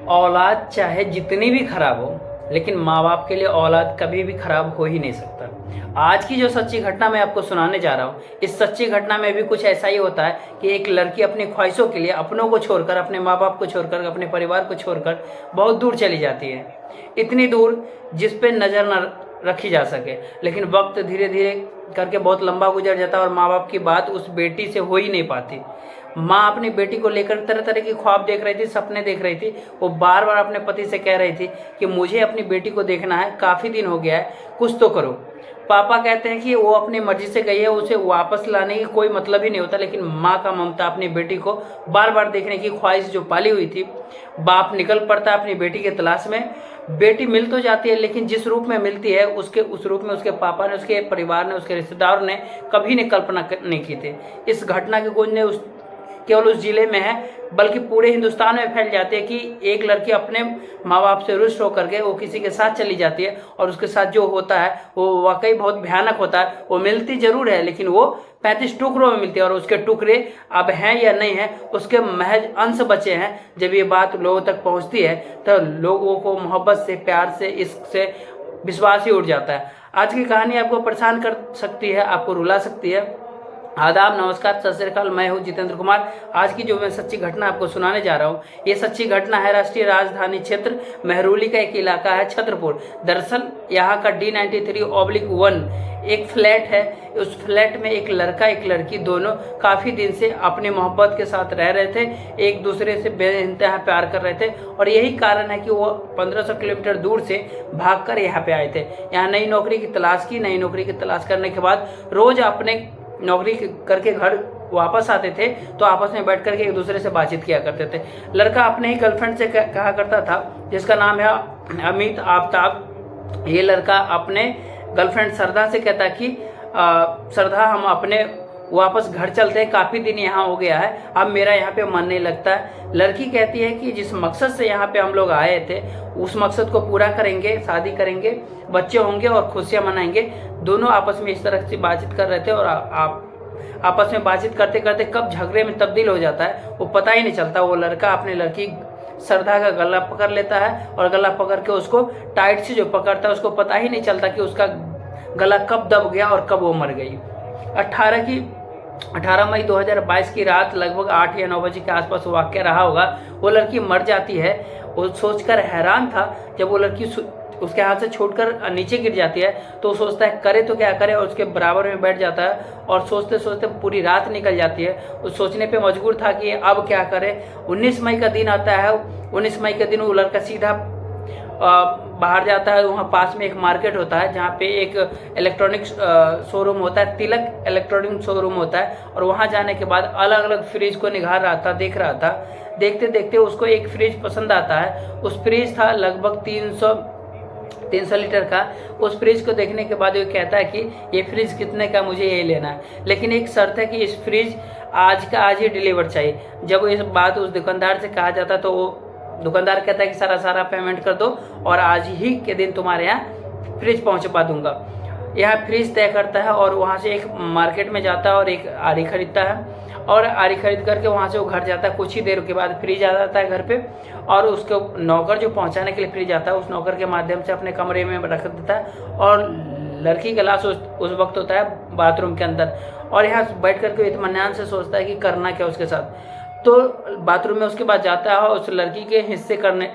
औलाद चाहे जितनी भी खराब हो, लेकिन माँ बाप के लिए औलाद कभी भी खराब हो ही नहीं सकता। आज की जो सच्ची घटना मैं आपको सुनाने जा रहा हूँ, इस सच्ची घटना में भी कुछ ऐसा ही होता है कि एक लड़की अपनी ख्वाहिशों के लिए अपनों को छोड़कर, अपने माँ बाप को छोड़कर, अपने परिवार को छोड़कर बहुत दूर चली जाती है। इतनी दूर जिस पे नज़र न रखी जा सके। लेकिन वक्त धीरे धीरे करके बहुत लंबा गुजर जाता है और माँ बाप की बात उस बेटी से हो ही नहीं पाती। माँ अपनी बेटी को लेकर तरह तरह की ख्वाब देख रही थी, सपने देख रही थी। वो बार बार अपने पति से कह रही थी कि मुझे अपनी बेटी को देखना है, काफ़ी दिन हो गया है, कुछ तो करो। पापा कहते हैं कि वो अपनी मर्जी से गई है, उसे वापस लाने की कोई मतलब ही नहीं होता। लेकिन माँ का ममता अपनी बेटी को बार बार देखने की ख्वाहिश जो पाली हुई थी, बाप निकल पड़ता है अपनी बेटी की तलाश में। बेटी मिल तो जाती है, लेकिन जिस रूप में मिलती है उस रूप में उसके पापा ने, उसके परिवार ने, उसके रिश्तेदारों ने कभी नहीं कल्पना नहीं की थी। इस घटना की गूंज ने केवल उस जिले में है, बल्कि पूरे हिंदुस्तान में फैल जाती है कि एक लड़की अपने माँ बाप से रुष्ट होकर के वो किसी के साथ चली जाती है और उसके साथ जो होता है वो वाकई बहुत भयानक होता है। वो मिलती जरूर है, लेकिन वो 35 टुकड़ों में मिलती है और उसके टुकड़े अब हैं या नहीं हैं, उसके महज अंश बचे हैं। जब ये बात लोगों तक पहुँचती है तो लोगों को मोहब्बत से, प्यार से, इश्क से विश्वास ही उठ जाता है। आज की कहानी आपको परेशान कर सकती है, आपको रुला सकती है। आदाब, नमस्कार, सत श्री अकाल। मैं हूं जितेंद्र कुमार। आज की जो मैं सच्ची घटना आपको सुनाने जा रहा हूं, ये सच्ची घटना है राष्ट्रीय राजधानी क्षेत्र मेहरौली का एक इलाका है छतरपुर। दरअसल यहाँ का D93/1 एक फ्लैट है। उस फ्लैट में एक लड़का एक लड़की दोनों काफ़ी दिन से अपनी मोहब्बत के साथ रह रहे थे, एक दूसरे से बेइंतहा प्यार कर रहे थे और यही कारण है कि वो 1500 किलोमीटर दूर से भागकर यहाँ पे आए थे। यहाँ नई नौकरी की तलाश की। नई नौकरी की तलाश करने के बाद रोज़ अपने नौकरी करके घर वापस आते थे तो आपस में बैठ करके एक दूसरे से बातचीत किया करते थे। लड़का अपने ही गर्लफ्रेंड से कहा करता था, जिसका नाम है अमित आफ्ताब। ये लड़का अपने गर्लफ्रेंड श्रद्धा से कहता कि श्रद्धा, हम अपने वापस घर चलते हैं, काफ़ी दिन यहाँ हो गया है, अब मेरा यहाँ पे मन नहीं लगता है। लड़की कहती है कि जिस मकसद से यहाँ पे हम लोग आए थे उस मकसद को पूरा करेंगे, शादी करेंगे, बच्चे होंगे और खुशियाँ मनाएंगे। दोनों आपस में इस तरह से बातचीत कर रहे थे और आपस में बातचीत करते करते कब झगड़े में तब्दील हो जाता है वो पता ही नहीं चलता। वो लड़का अपनी लड़की श्रद्धा का गला पकड़ लेता है और गला पकड़ के उसको टाइट से जो पकड़ता है उसको पता ही नहीं चलता कि उसका गला कब दब गया और कब वो मर गई। 18 मई 2022 की रात लगभग 8 या 9 बजे के आसपास वाक़या रहा होगा। वो लड़की मर जाती है। वो सोचकर हैरान था, जब वो लड़की उसके हाथ से छोड़कर नीचे गिर जाती है तो वो सोचता है करे तो क्या करे, और उसके बराबर में बैठ जाता है और सोचते सोचते पूरी रात निकल जाती है। वो सोचने पे मजबूर था कि अब क्या करे। 19 मई का दिन आता है। 19 मई के दिन वो लड़का सीधा बाहर जाता है। वहाँ पास में एक मार्केट होता है जहाँ पे एक इलेक्ट्रॉनिक शोरूम होता है, तिलक इलेक्ट्रॉनिक शोरूम होता है। और वहाँ जाने के बाद अलग अलग फ्रिज को निगार रहा था, देख रहा था। देखते देखते उसको एक फ्रिज पसंद आता है। उस फ्रिज था लगभग 300 लीटर का। उस फ्रिज को देखने के बाद वो कहता है कि ये फ्रिज कितने का, मुझे ये लेना है, लेकिन एक शर्त है कि इस फ्रिज आज का आज ही डिलीवर चाहिए। जब इस बात उस दुकानदार से कहा जाता तो वो दुकानदार कहता है कि सारा पेमेंट कर दो और आज ही के दिन तुम्हारे यहाँ फ्रिज पहुँचवा दूंगा। यहाँ फ्रिज तय करता है और वहाँ से एक मार्केट में जाता है और एक आरी खरीदता है और आरी खरीद करके वहाँ से वो घर जाता है। कुछ ही देर के बाद फ्रिज आ जाता है घर पे और उसको नौकर जो पहुँचाने के लिए फ्रिज आता है उस नौकर के माध्यम से अपने कमरे में रख देता है और लड़की का लाश उस वक्त होता है बाथरूम के अंदर। और यहाँ बैठ करके इत्मीनान से सोचता है कि करना क्या उसके साथ। तो बाथरूम में उसके बाद जाता है और उस लड़की के हिस्से करने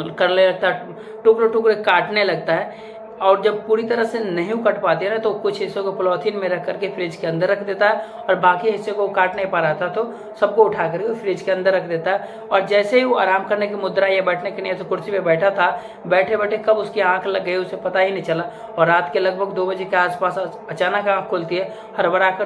लगता है, टुकड़े टुकड़े काटने लगता है। और जब पूरी तरह से नहीं कट पाती है ना तो कुछ हिस्सों को पॉलीथीन में रख करके फ्रिज के अंदर रख देता है और बाकी हिस्से को काट नहीं पा रहा था तो सबको उठा करके फ्रिज के अंदर रख देता है। और जैसे ही वो आराम करने की मुद्रा या बैठने के लिए कुर्सी पे बैठा था, बैठे बैठे कब उसकी आंख लग गई उसे पता ही नहीं चला। और रात के लगभग 2 बजे के आसपास अचानक आंख खुलती है। हड़बड़ा कर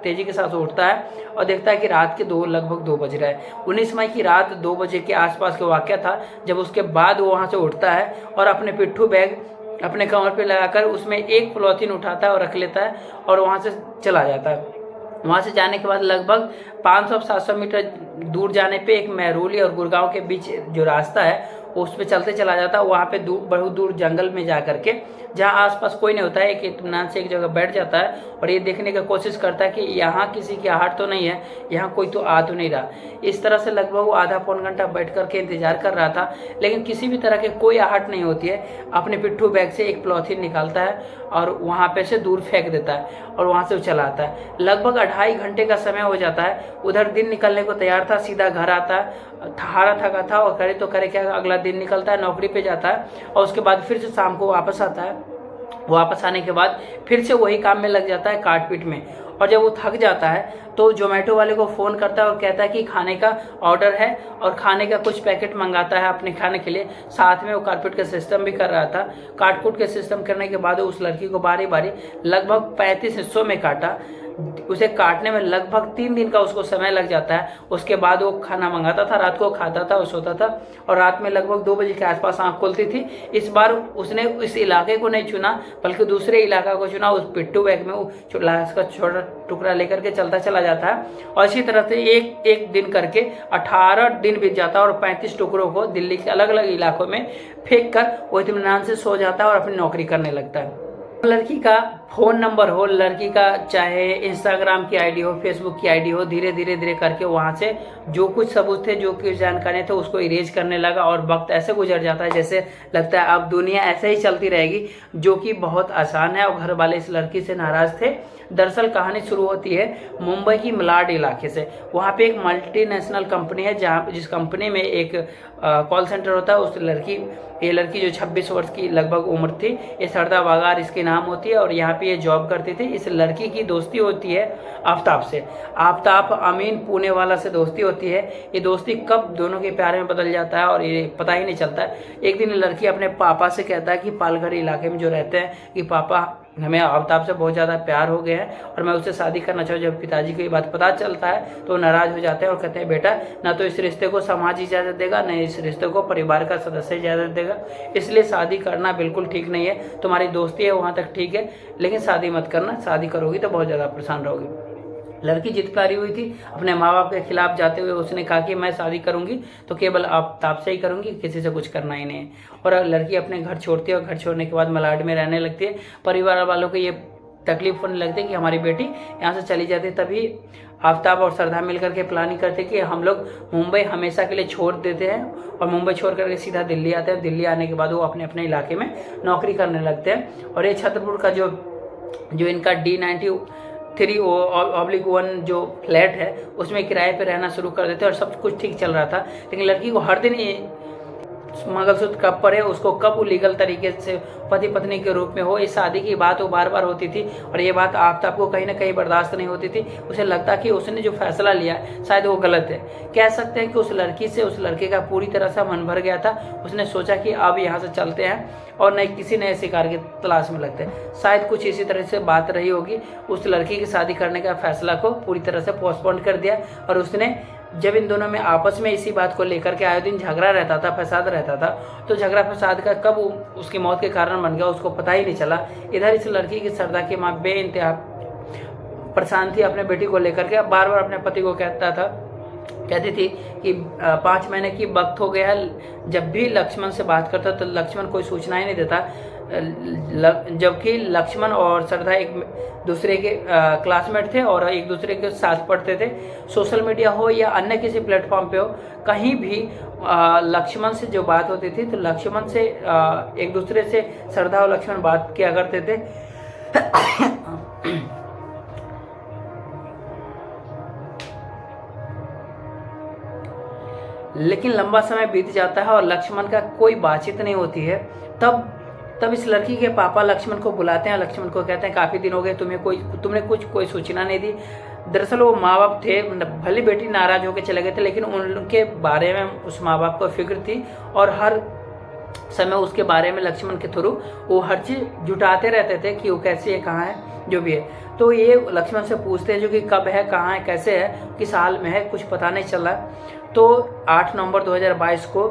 तेजी के साथ उठता है और देखता है कि रात के लगभग 2 बज रहा है। 19 मई की रात 2 बजे के आसपास का वाक़या था, जब उसके बाद वो वहाँ से उठता है और अपने पिट्ठू बैग अपने कमर पे लगाकर उसमें एक पॉलीथीन उठाता है और रख लेता है और वहाँ से चला जाता है। वहाँ से जाने के बाद लगभग 500-700 मीटर दूर जाने पे एक मेहरौली और गुड़गांव के बीच जो रास्ता है उस पर चलते चला जाता है। वहाँ पे बहुत दूर जंगल में जा करके जहाँ आसपास कोई नहीं होता है, एक इत्मीनान से एक जगह बैठ जाता है और ये देखने की कोशिश करता है कि यहाँ किसी की आहट तो नहीं है, यहाँ कोई तो आ तो नहीं रहा। इस तरह से लगभग वो आधा पौन घंटा बैठ करके इंतजार कर रहा था, लेकिन किसी भी तरह के कोई आहट नहीं होती है। अपने पिट्ठू बैग से एक पॉलीथीन निकालता है और वहाँ पे से दूर फेंक देता है और वहाँ से वो चला आता है। लगभग 2.5 घंटे का समय हो जाता है। उधर दिन निकलने को तैयार था, सीधा घर आता है, हारा थका था और करे तो करे क्या, अगला दिन निकलता है, नौकरी पे जाता है और उसके बाद फिर से शाम को वापस आता है। वापस आने के बाद फिर से वही काम में लग जाता है, काट पीट में। और जब वो थक जाता है तो जोमेटो वाले को फ़ोन करता है और कहता है कि खाने का ऑर्डर है, और खाने का कुछ पैकेट मंगाता है अपने खाने के लिए। साथ में वो काटपीट का सिस्टम भी कर रहा था। काटकूट के सिस्टम करने के बाद उस लड़की को बारी बारी लगभग 35 हिस्सों में काटा। उसे काटने में लगभग 3 दिन का उसको समय लग जाता है। उसके बाद वो खाना मंगाता था, रात को खाता था और सोता था, और रात में लगभग 2 बजे के आसपास आँख खुलती थी। इस बार उसने इस इलाके को नहीं चुना बल्कि दूसरे इलाका को चुना। उस पिट्ठू बैग में वो उसका छोटा टुकड़ा लेकर के चलता चला जाता है और इसी तरह से एक एक दिन करके 18 दिन बीत जाता है और 35 टुकड़ों को दिल्ली के अलग अलग इलाकों में फेंक कर वो इत्मीनान से सो जाता है और अपनी नौकरी करने लगता है। लड़की का फ़ोन नंबर हो, लड़की का चाहे इंस्टाग्राम की आईडी हो, फेसबुक की आईडी हो, धीरे धीरे करके वहाँ से जो कुछ सबूत थे, जो कुछ जानकारी थे, उसको इरेज करने लगा। और वक्त ऐसे गुजर जाता है जैसे लगता है अब दुनिया ऐसे ही चलती रहेगी, जो कि बहुत आसान है। और घर वाले इस लड़की से नाराज़ थे। दरअसल कहानी शुरू होती है मुंबई की मलाड इलाके से। वहाँ पे एक मल्टीनेशनल कंपनी है, जिस कंपनी में एक कॉल सेंटर होता है। ये लड़की जो 26 वर्ष की लगभग उम्र थी, ये सरदा वागार इसके नाम होती है और यहाँ पे ये जॉब करती थी। इस लड़की की दोस्ती होती है आफ्ताब से। आफ्ताब अमीन पुणे वाला से दोस्ती होती है। ये दोस्ती कब दोनों के प्यार में बदल जाता है और ये पता ही नहीं चलता है। एक दिन लड़की अपने पापा से कहता है कि पालघर इलाके में जो रहते हैं कि पापा हमें आफ्ताब से बहुत ज़्यादा प्यार हो गया है और मैं उससे शादी करना चाहूँ। जब पिताजी को ये बात पता चलता है तो नाराज़ हो जाते हैं और कहते हैं बेटा ना तो इस रिश्ते को समाज इजाज़त देगा, न इस रिश्ते को परिवार का सदस्य इजाज़त देगा, इसलिए शादी करना बिल्कुल ठीक नहीं है। तुम्हारी दोस्ती है वहाँ तक ठीक है, लेकिन शादी मत करना, शादी करोगी तो बहुत ज़्यादा परेशान रहोगी। लड़की जिद पारी हुई थी, अपने माँ बाप के खिलाफ जाते हुए उसने कहा कि मैं शादी करूंगी तो केवल आफ्ताब से ही करूंगी, किसी से कुछ करना ही नहीं है। और लड़की अपने घर छोड़ती है और घर छोड़ने के बाद मलाड में रहने लगती है। परिवार वालों को ये तकलीफ होने लगती है कि हमारी बेटी यहाँ से चली जाती है। तभी आफ्ताब और श्रद्धा मिलकर के प्लानिंग करते कि हम लोग मुंबई हमेशा के लिए छोड़ देते हैं और मुंबई छोड़ करके सीधा दिल्ली आते हैं। दिल्ली आने के बाद वो अपने अपने इलाके में नौकरी करने लगते हैं। और ये छतरपुर का जो इनका D93/1 जो फ्लैट है उसमें किराए पे रहना शुरू कर देते हैं और सब कुछ ठीक चल रहा था। लेकिन लड़की को हर दिन मंगलसूत्र कब पड़े, उसको कब वो लीगल तरीके से पति पत्नी के रूप में हो, इस शादी की बात वो बार बार होती थी और ये बात आफ्ताब को कहीं ना कहीं बर्दाश्त नहीं होती थी। उसे लगता कि उसने जो फैसला लिया शायद वो गलत है। कह सकते हैं कि उस लड़की से उस लड़के का पूरी तरह से मन भर गया था। उसने सोचा कि अब यहाँ से चलते हैं और नए किसी नए शिकार की तलाश में लगते हैं। शायद कुछ इसी तरह से बात रही होगी। उस लड़की की शादी करने का फैसला को पूरी तरह से पोस्टपोन कर दिया और उसने जब इन दोनों में आपस में इसी बात को लेकर के आए दिन झगड़ा रहता था, फसाद रहता था, तो झगड़ा फसाद का कब उसकी मौत के कारण बन गया उसको पता ही नहीं चला। इधर इस लड़की की श्रद्धा की माँ बेइंतहा परेशान थी अपने बेटी को लेकर के। बार बार अपने पति को कहती थी कि 5 महीने की वक्त हो गया। जब भी लक्ष्मण से बात करता तो लक्ष्मण कोई सूचना ही नहीं देता, जबकि लक्ष्मण और श्रद्धा एक दूसरे के क्लासमेट थे और एक दूसरे के साथ पढ़ते थे। सोशल मीडिया हो या अन्य किसी प्लेटफॉर्म पे हो, कहीं भी लक्ष्मण से जो बात होती थी तो लक्ष्मण से एक दूसरे से श्रद्धा और लक्ष्मण बात किया करते थे। लेकिन लंबा समय बीत जाता है और लक्ष्मण का कोई बातचीत नहीं होती है। तब इस लड़की के पापा लक्ष्मण को बुलाते हैं। लक्ष्मण को कहते हैं काफ़ी दिन हो गए तुमने कोई सूचना नहीं दी। दरअसल वो माँ बाप थे, भले बेटी नाराज होकर चले गए थे लेकिन उनके बारे में उस माँ बाप को फिक्र थी और हर समय उसके बारे में लक्ष्मण के थ्रू वो हर चीज़ जुटाते रहते थे कि वो कैसी है, कहाँ है, जो भी है। तो ये लक्ष्मण से पूछते हैं जो कि कब है, कहाँ है, कैसे है, किस हाल में है, कुछ पता नहीं चला। तो 8 नवंबर 2022 को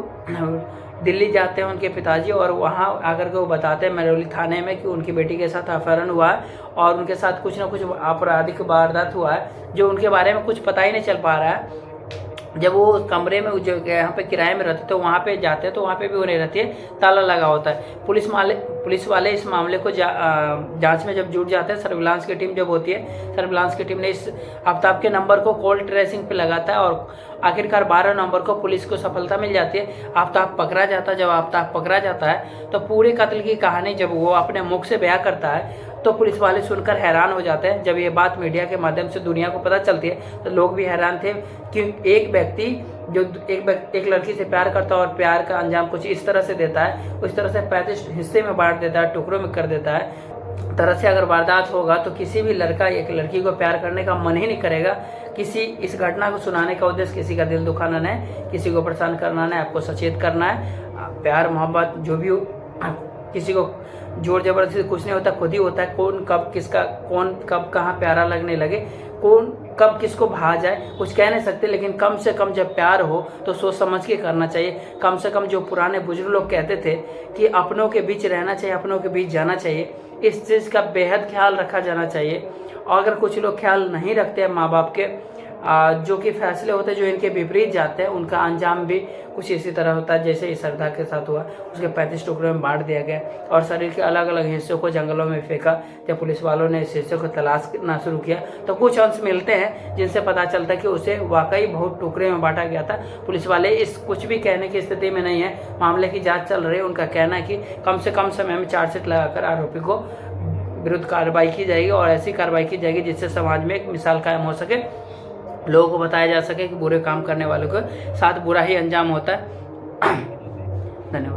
दिल्ली जाते हैं उनके पिताजी और वहाँ आकर के वो बताते हैं महरौली थाने में कि उनकी बेटी के साथ अपहरण हुआ है और उनके साथ कुछ ना कुछ आपराधिक वारदात हुआ है जो उनके बारे में कुछ पता ही नहीं चल पा रहा है। जब वो कमरे में जो यहाँ पे किराए में रहते तो वहाँ पे जाते हैं तो वहाँ पे भी वो नहीं रहती है, ताला लगा होता है। पुलिस वाले इस मामले को जांच में जब जुट जाते हैं, सर्विलांस की टीम जब होती है, सर्विलांस की टीम ने इस आफ्ताब के नंबर को कॉल ट्रेसिंग पे लगाता है और आखिरकार 12 नंबर को पुलिस को सफलता मिल जाती है। आफ्ताब पकड़ा जाता है। जब आफ्ताब पकड़ा जाता है तो पूरे कत्ल की कहानी जब वो अपने मुख से बयां करता है तो पुलिस वाले सुनकर हैरान हो जाते हैं। जब ये बात मीडिया के माध्यम से दुनिया को पता चलती है तो लोग भी हैरान थे कि एक व्यक्ति जो एक लड़की से प्यार करता है और प्यार का अंजाम कुछ इस तरह से देता है, उस तरह से 35 हिस्से में बांट देता है, टुकड़ों में कर देता है। तरह से अगर वारदात होगा तो किसी भी लड़का एक लड़की को प्यार करने का मन ही नहीं करेगा। इस घटना को सुनाने का उद्देश्य किसी का दिल दुखाना नहीं, किसी को परेशान करना नहीं, आपको सचेत करना है। प्यार मोहब्बत जो भी किसी को जोर जबरदस्ती कुछ नहीं होता, खुद ही होता है। कौन कब कहाँ प्यारा लगने लगे, कौन कब किसको भा जाए कुछ कह नहीं सकते, लेकिन कम से कम जब प्यार हो तो सोच समझ के करना चाहिए। कम से कम जो पुराने बुजुर्ग लोग कहते थे कि अपनों के बीच रहना चाहिए, अपनों के बीच जाना चाहिए, इस चीज़ का बेहद ख्याल रखा जाना चाहिए। और अगर कुछ लोग ख्याल नहीं रखते हैं माँ बाप के, जो कि फैसले होते हैं जो इनके विपरीत जाते हैं, उनका अंजाम भी कुछ इसी तरह होता है जैसे इस श्रद्धा के साथ हुआ। उसके 35 टुकड़ों में बांट दिया गया और शरीर के अलग अलग हिस्सों को जंगलों में फेंका। जब पुलिस वालों ने इस हिस्सों को तलाश करना शुरू किया तो कुछ अंश मिलते हैं जिनसे पता चलता है कि उसे वाकई बहुत टुकड़े में बांटा गया था। पुलिस वाले इस कुछ भी कहने की स्थिति में नहीं है, मामले की जाँच चल रही है। उनका कहना है कि कम से कम समय में चार्जशीट लगाकर आरोपी को विरुद्ध कार्रवाई की जाएगी और ऐसी कार्रवाई की जाएगी जिससे समाज में एक मिसाल कायम हो सके, लोगों को बताया जा सके कि बुरे काम करने वालों के साथ बुरा ही अंजाम होता है। धन्यवाद।